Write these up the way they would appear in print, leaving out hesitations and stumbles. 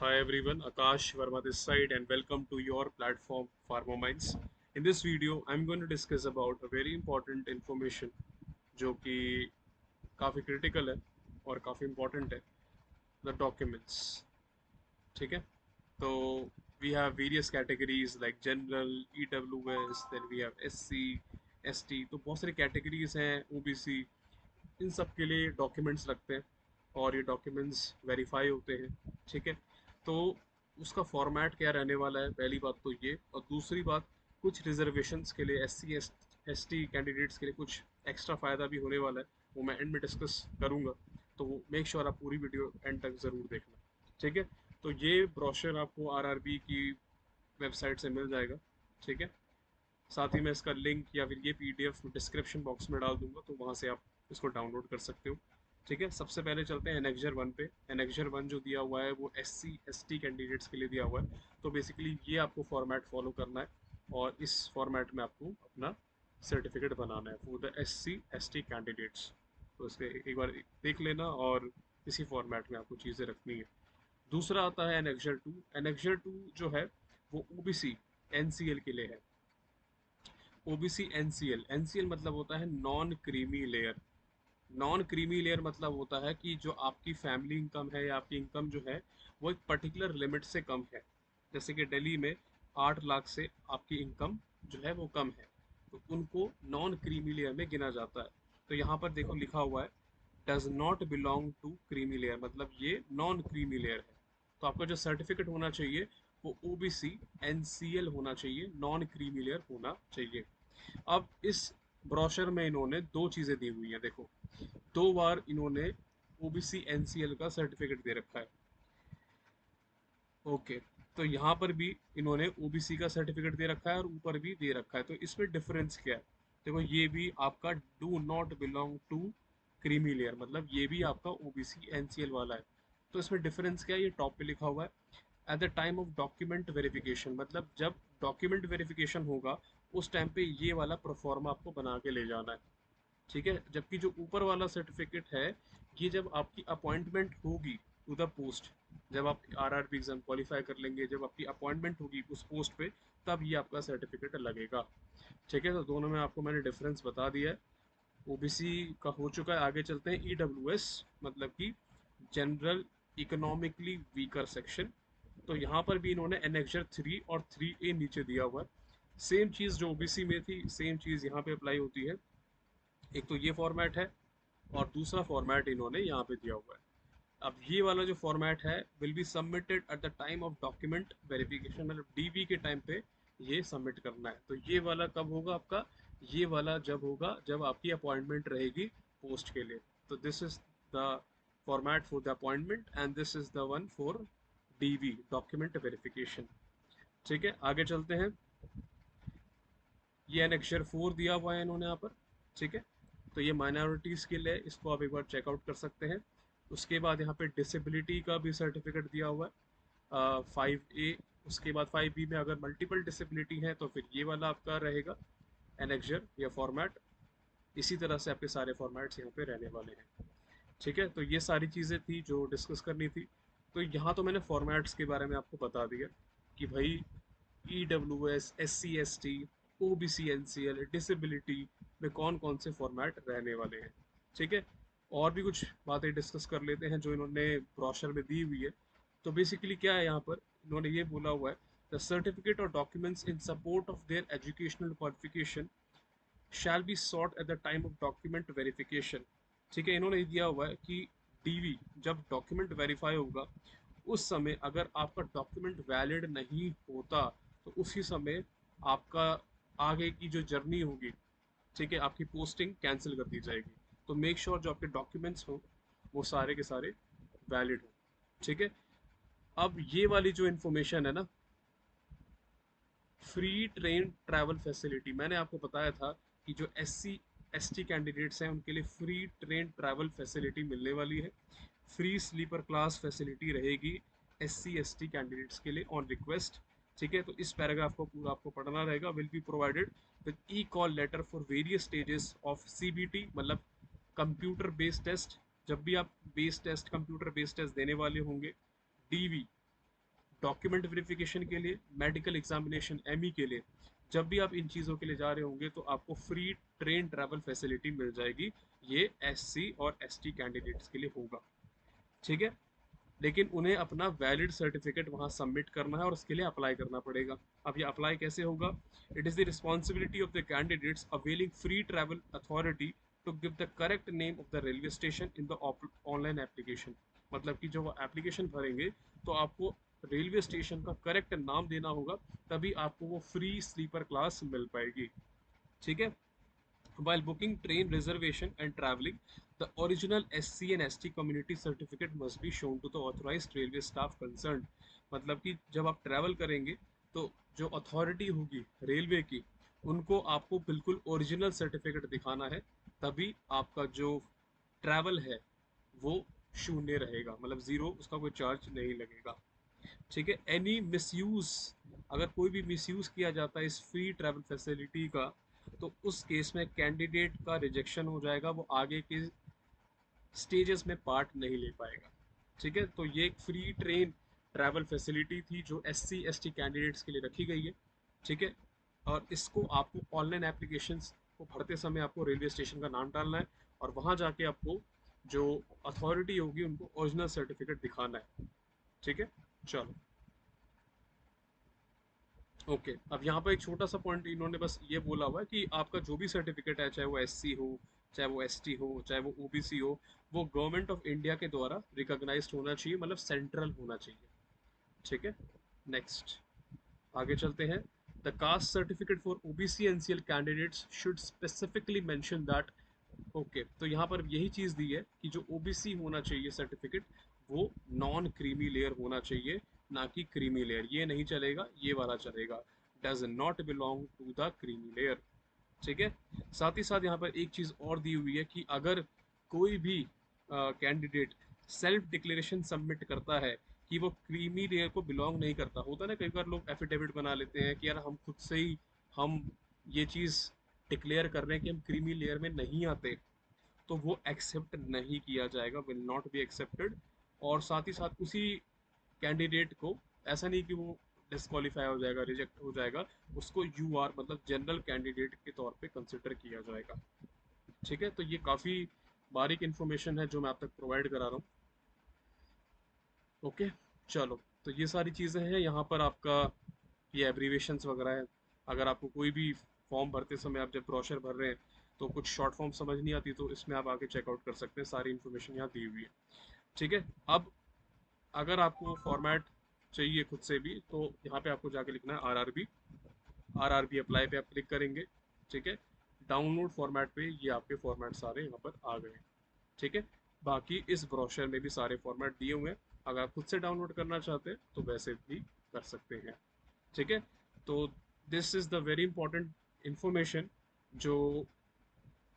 Hi everyone, Akash Verma this side and welcome to your platform Pharma In this video, I'm going to discuss about a very important information जो कि काफ़ी critical है और काफ़ी important है, the documents. ठीक है? तो we have various categories like general, EWS, then we have SC, ST. तो बहुत सारी categories हैं, OBC. इन सब के लिए डॉक्यूमेंट्स लगते हैं और ये डॉक्यूमेंट्स वेरीफाई होते हैं। ठीक है, तो उसका फॉर्मेट क्या रहने वाला है, पहली बात तो ये। और दूसरी बात, कुछ रिजर्वेशंस के लिए एस टी कैंडिडेट्स के लिए कुछ एक्स्ट्रा फ़ायदा भी होने वाला है, वो मैं एंड में डिस्कस करूँगा। तो वो मेक श्योर आप पूरी वीडियो एंड तक ज़रूर देखना। ठीक है, तो ये ब्रोशर आपको आरआरबी की वेबसाइट से मिल जाएगा। ठीक है, साथ ही मैं इसका लिंक या फिर ये पीडीएफ डिस्क्रिप्शन बॉक्स में डाल दूंगा, तो वहाँ से आप इसको डाउनलोड कर सकते हो। ठीक है, सबसे पहले चलते हैं एनेक्जर वन पे। एनेक्जर वन जो दिया हुआ है वो SC ST कैंडिडेट्स के लिए दिया हुआ है। तो बेसिकली ये आपको फॉर्मेट फॉलो करना है और इस फॉर्मेट में आपको अपना सर्टिफिकेट बनाना है for the SC ST candidates. तो इसके एक बार देख लेना और इसी फॉर्मेट में आपको चीज़ें रखनी है। दूसरा आता है एनेक्जर टू। एनेक्जर टू जो है वो OBC NCL के लिए है। ओबीसी एनसीएल, एनसीएल मतलब होता है non creamy layer. Non creamy layer मतलब होता है कि जो आपकी फैमिली इनकम है या आपकी इनकम जो है वो एक पर्टिकुलर लिमिट से कम है। जैसे कि दिल्ली में 8 लाख से आपकी इनकम जो है वो कम है, तो उनको नॉन क्रीमी लेयर में गिना जाता है। तो यहाँ पर देखो लिखा हुआ है does not belong to creamy layer, मतलब ये नॉन क्रीमी लेयर है। तो आपका जो सर्टिफिकेट होना चाहिए वो ओबीसी एनसीएल होना चाहिए, नॉन क्रीमी लेयर होना चाहिए। अब इस ब्रोशर में इन्होंने दो चीज़ें दी हुई हैं, देखो। दो बार इन्होंने ओबीसी एनसीएल का सर्टिफिकेट दे रखा है। ओके, तो यहाँ पर भी इन्होंने ओबीसी का सर्टिफिकेट दे रखा है और ऊपर भी दे रखा है। तो इसमें डिफरेंस क्या है? देखो, ये भी आपका do not belong to creamy layer, मतलब ये भी आपका ओबीसी एनसीएल वाला है। तो इसमें डिफरेंस क्या है? ये टॉप पे लिखा हुआ है at the time of document verification, मतलब जब डॉक्यूमेंट वेरिफिकेशन होगा उस टाइम पे ये वाला प्रोफॉर्मा आपको बना के ले जाना है। ठीक है, जबकि जो ऊपर वाला सर्टिफिकेट है ये जब आपकी अपॉइंटमेंट होगी टू द पोस्ट, जब आप आरआरबी एग्जाम क्वालिफाई कर लेंगे, जब आपकी अपॉइंटमेंट होगी उस पोस्ट पे, तब ये आपका सर्टिफिकेट लगेगा। ठीक है, तो दोनों में आपको मैंने डिफरेंस बता दिया है। ओबीसी का हो चुका है, आगे चलते हैं ईडब्ल्यूएस, मतलब कि जनरल इकोनॉमिकली वीकर सेक्शन। तो यहाँ पर भी इन्होंने एनेक्जर 3 और 3A नीचे दिया हुआ है। सेम चीज़ जो ओबीसी में थी सेम चीज़ यहाँ पे अप्लाई होती है। एक तो ये फॉर्मेट है और दूसरा फॉर्मेट इन्होंने यहाँ पे दिया हुआ है। अब ये वाला जो फॉर्मेट है will be submitted at the time of document verification, मतलब डीवी के टाइम पे ये सबमिट करना है। तो ये वाला कब होगा आपका? ये वाला जब होगा जब आपकी अपॉइंटमेंट रहेगी पोस्ट के लिए। तो this is the format for the appointment and this is the one for DV, document verification. ठीक है, आगे चलते हैं। ये एनेक्चर 4 दिया हुआ है इन्होंने यहाँ पर। ठीक है, तो ये माइनॉरिटीज़ के लिए, इसको आप एक बार चेकआउट कर सकते हैं। उसके बाद यहाँ पे डिसेबिलिटी का भी सर्टिफिकेट दिया हुआ है 5A। उसके बाद 5B में अगर मल्टीपल डिसेबिलिटी है तो फिर ये वाला आपका रहेगा एनेक्जर या फॉर्मेट। इसी तरह से आपके सारे फॉर्मेट्स यहाँ पे रहने वाले हैं। ठीक है, तो ये सारी चीज़ें थी जो डिस्कस करनी थी। तो यहाँ तो मैंने फॉर्मेट्स के बारे में आपको बता दिया कि भाई EWS, SC ST, OBC NCL, disability में कौन कौन से फॉर्मेट रहने वाले हैं। ठीक है, और भी कुछ बातें डिस्कस कर लेते हैं जो इन्होंने ब्रोशर में दी हुई है। तो बेसिकली क्या है यहाँ पर, इन्होंने ये बोला हुआ है द सर्टिफिकेट और documents in support of their educational qualification shall be sought at the time of document verification. ठीक है, इन्होंने दिया हुआ है कि डीवी जब डॉक्यूमेंट वेरीफाई होगा उस समय अगर आपका डॉक्यूमेंट वैलिड नहीं होता तो उसी समय आपका आगे की जो जर्नी होगी, ठीक है, आपकी पोस्टिंग कैंसिल कर दी जाएगी। तो मेक श्योर जो आपके डॉक्यूमेंट्स हो वो सारे के सारे वैलिड हो। ठीक है, अब ये वाली जो इन्फॉर्मेशन है ना, फ्री ट्रेन ट्रैवल फैसिलिटी, मैंने आपको बताया था कि जो SC ST कैंडिडेट्स हैं उनके लिए फ्री ट्रेन ट्रैवल फैसिलिटी मिलने वाली है। फ्री स्लीपर क्लास फैसिलिटी रहेगी SC ST कैंडिडेट्स के लिए ऑन रिक्वेस्ट। ठीक है, तो इस पैराग्राफ को पूरा आपको पढ़ना रहेगा। Will be provided with e call letter for various stages of CBT, मतलब कंप्यूटर बेस्ड टेस्ट। जब भी आप base test, computer based test देने वाले होंगे, डीवी डॉक्यूमेंट वेरिफिकेशन के लिए, मेडिकल एग्जामिनेशन एमई के लिए, जब भी आप इन चीज़ों के लिए जा रहे होंगे तो आपको फ्री ट्रेन ट्रैवल फैसिलिटी मिल जाएगी। ये एससी और एसटी कैंडिडेट्स के लिए होगा, ठीक है। लेकिन उन्हें अपना वैलिड सर्टिफिकेट वहाँ सबमिट करना है और उसके लिए अप्लाई करना पड़ेगा। अब ये अप्लाई कैसे होगा? It is the responsibility of the candidates availing free travel authority to give the correct name of the railway station in the online application. मतलब कि जो वो एप्लीकेशन भरेंगे तो आपको रेलवे स्टेशन का करेक्ट नाम देना होगा, तभी आपको वो फ्री स्लीपर क्लास मिल पाएगी, ठीक है। While booking train reservation and traveling, the original SC and ST community certificate must be shown to the authorized railway staff concerned। मतलब कि जब आप ट्रैवल करेंगे तो जो अथॉरिटी होगी रेलवे की, उनको आपको बिल्कुल ओरिजिनल सर्टिफिकेट दिखाना है, तभी आपका जो ट्रैवल है वो शून्य रहेगा, मतलब ज़ीरो, उसका कोई चार्ज नहीं लगेगा, ठीक है। एनी मिसयूज, अगर कोई भी मिसयूज किया जाता है इस फ्री ट्रैवल फैसिलिटी का, तो उस केस में कैंडिडेट का रिजेक्शन हो जाएगा, वो आगे के स्टेजेस में पार्ट नहीं ले पाएगा, ठीक है। तो ये एक फ्री ट्रेन ट्रैवल फैसिलिटी थी जो एससी एसटी कैंडिडेट्स के लिए रखी गई है, ठीक है। और इसको आपको ऑनलाइन एप्लीकेशंस को भरते समय आपको रेलवे स्टेशन का नाम डालना है और वहाँ जाके आपको जो अथॉरिटी होगी उनको ओरिजिनल सर्टिफिकेट दिखाना है, ठीक है। चलो, ओके। अब यहाँ पर एक छोटा सा पॉइंट इन्होंने बस ये बोला हुआ है कि आपका जो भी सर्टिफिकेट है, चाहे वो एससी हो, चाहे वो एसटी हो, चाहे वो ओबीसी हो, वो गवर्नमेंट ऑफ इंडिया के द्वारा रिकॉग्नाइज्ड होना चाहिए, मतलब सेंट्रल होना चाहिए, ठीक है। नेक्स्ट, आगे चलते हैं। The caste certificate for OBC NCL candidates should specifically mention that. Okay, तो यहाँ पर यही चीज़ दी है कि जो ओबीसी होना चाहिए सर्टिफिकेट, वो नॉन क्रीमी लेयर होना चाहिए, ना कि क्रीमी लेयर। ये नहीं चलेगा, ये वाला चलेगा, does not belong to the creamy layer, ठीक है। साथ ही साथ यहाँ पर एक चीज़ और दी हुई है कि अगर कोई भी कैंडिडेट सेल्फ डिक्लेरेशन सबमिट करता है कि वो क्रीमी लेयर को बिलोंग नहीं करता, होता है ना कई बार लोग एफिडेविट बना लेते हैं कि यार हम खुद से ही हम ये चीज़ डिक्लेयर कर रहे हैं कि हम क्रीमी लेयर में नहीं आते, तो वो एक्सेप्ट नहीं किया जाएगा, विल नॉट बी एक्सेप्टेड। और साथ ही साथ उसी कैंडिडेट को, ऐसा नहीं कि वो डिस्qualify हो जाएगा, रिजेक्ट हो जाएगा, उसको यूआर मतलब जनरल कैंडिडेट के तौर पे कंसिडर किया जाएगा, ठीक है। तो ये काफ़ी बारीक इन्फॉर्मेशन है जो मैं आप तक प्रोवाइड करा रहा हूँ, ओके। चलो, तो ये सारी चीज़ें हैं यहाँ पर आपका, ये एब्रीवेशंस वगैरह है। अगर आपको कोई भी फॉर्म भरते समय, आप जब ब्रोशर भर रहे हैं तो कुछ शॉर्ट फॉर्म समझ नहीं आती, तो इसमें आप आके चेकआउट कर सकते हैं, सारी इन्फॉर्मेशन यहाँ दी हुई है, ठीक है। अब अगर आपको फॉर्मेट चाहिए खुद से भी, तो यहाँ पे आपको जाके लिखना है आरआरबी। आरआरबी अप्लाई पे आप क्लिक करेंगे, ठीक है। डाउनलोड फॉर्मेट पे ये आपके फॉर्मेट सारे यहाँ पर आ गए, ठीक है। बाकी इस ब्रोशर में भी सारे फॉर्मेट दिए हुए हैं, अगर आप खुद से डाउनलोड करना चाहते हैं तो वैसे भी कर सकते हैं, ठीक है। तो this is the very important information जो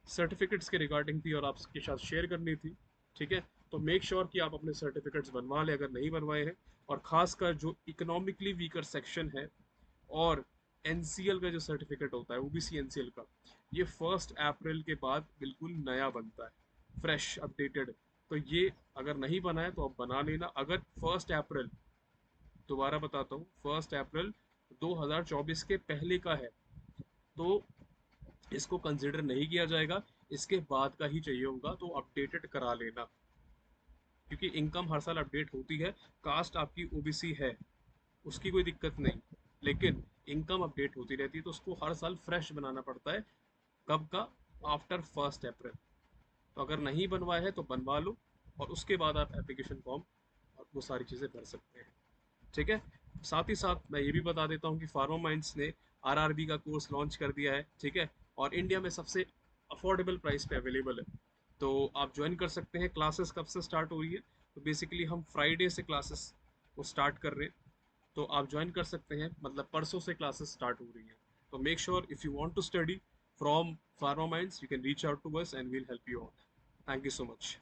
सर्टिफिकेट्स के रिगार्डिंग थी और आपके साथ शेयर करनी थी, ठीक है। तो मेक श्योर कि आप अपने सर्टिफिकेट्स बनवा लें अगर नहीं बनवाए हैं। और खासकर जो इकोनॉमिकली वीकर सेक्शन है और एनसीएल का जो सर्टिफिकेट होता है, ओबीसी एनसीएल का, ये 1 अप्रैल के बाद बिल्कुल नया बनता है, फ्रेश अपडेटेड। तो ये अगर नहीं बना है तो आप बना लेना। अगर 1 अप्रैल, दोबारा बताता हूँ, 1 अप्रैल 2024 के पहले का है तो इसको कंसिडर नहीं किया जाएगा, इसके बाद का ही चाहिए होगा तो अपडेटेड करा लेना, क्योंकि इनकम हर साल अपडेट होती है। कास्ट आपकी ओबीसी है, उसकी कोई दिक्कत नहीं, लेकिन इनकम अपडेट होती रहती है तो उसको हर साल फ्रेश बनाना पड़ता है। कब का? आफ्टर 1 अप्रैल। तो अगर नहीं बनवाया है तो बनवा लो, और उसके बाद आप एप्लीकेशन फॉर्म और वो सारी चीज़ें भर सकते हैं, ठीक है। साथ ही साथ मैं ये भी बता देता हूँ कि फार्मा माइंड्स ने आरआरबी का कोर्स लॉन्च कर दिया है, ठीक है। और इंडिया में सबसे अफोर्डेबल प्राइस पे अवेलेबल है, तो आप ज्वाइन कर सकते हैं। क्लासेस कब से स्टार्ट हो रही है? तो बेसिकली हम फ्राइडे से क्लासेस को स्टार्ट कर रहे हैं, तो आप ज्वाइन कर सकते हैं, मतलब परसों से क्लासेस स्टार्ट हो रही हैं। तो make sure if you want to study from Pharma Minds, you can reach out to us and we'll help you out. Thank you so much.